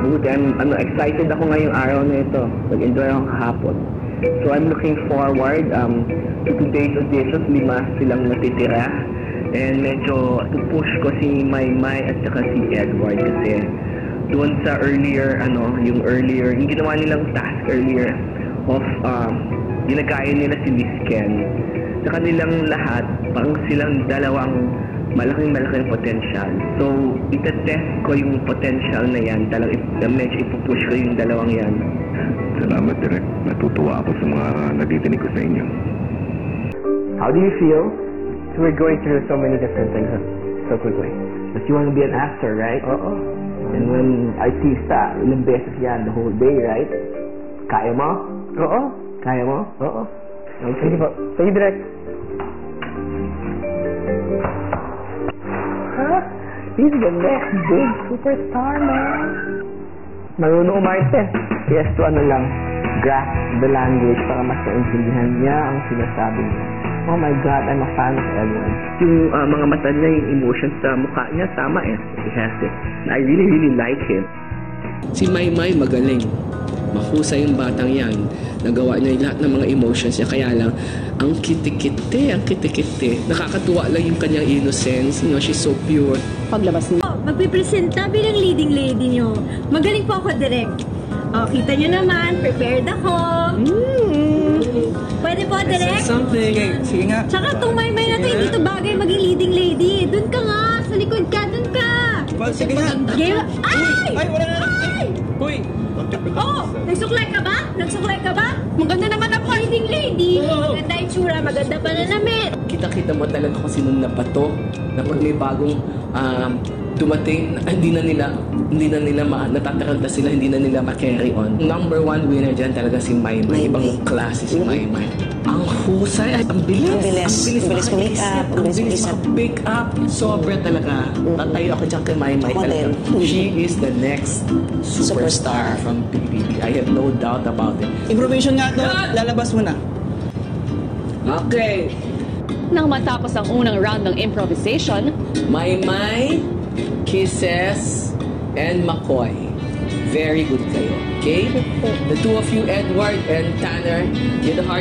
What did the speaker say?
Buti, excited ako ngayong araw na ito. Nag-enjoy ako kahapon. So I'm looking forward to today's auditions. 5 silang natitira. And medyo push ko si Maymay at saka si Edward kasi doon sa yung ginawa nilang task earlier of ginagaya nila si Miss Ken. Sa kanilang lahat, parang silang dalawang malaking potential. So, itetest ko yung potential na yan. Medyo ipupush ko yung dalawang yan. Salamat, Direk. Natutuwa ako sa mga nadidinig ko sa inyo. How do you feel? So we're going through so many different things so quickly. But you want to be an actor, right? Oo. And when artista, ilang beses yan the whole day, right? Kaya mo? Oo. Kaya mo? Oo. Okay. Sige po. Sige, Direk. He's the next big superstar, man. Marunong umarte. Yes, to grasp the language para mas maintindihan niya ang sinasabi niya. Oh my God, I'm a fan of Edward. Yung mga mata niya, yung emotions sa mukha niya, tama eh. He has it. I really like him. Si Maymay magaling. Mahusay yung batang yan. Nagawa niya lahat ng mga emotions niya. Kaya lang, ang kiti-kiti. Nakakatuwa lang yung kanyang innocence. You know, she's so pure. Paglabas niyo. Magpipresenta bilang leading lady niyo. Magaling po ako, direct. Kita niyo naman, prepared ako. Pwede po, direct? Something. Sige nga. Tsaka itong Maymay na to, hindi ito bagay maging leading lady. Doon ka nga, sa likod ka, doon ka. Sige nga. Ay! Ay, wala na. Ay! Uy! Oh, nagsuklay ka ba? Maganda naman ang leading lady. Maganda yung tsura, maganda pa na namin. Kita-kita mo talaga kung sino na bato na pag may bagong dumating, hindi na nila natatagal na sila, hindi na nila ma-carry on. Number 1 winner dyan talaga si Maymay. Ibang klase si Maymay. Ang husay, ang bilis. Ang bilis make up. Ang bilis make up. Sobra talaga. Tatayo ako dyan kay Maymay talaga. She is the next superstar from PBB. I have no doubt about it. Improvisation nga to. Lalabas mo na. Okay. Nang matapos ang unang round ng improvisation, Maymay, Kisses, and McCoy. Very good kayo. Okay? The two of you, Edward and Tanner, you're the heart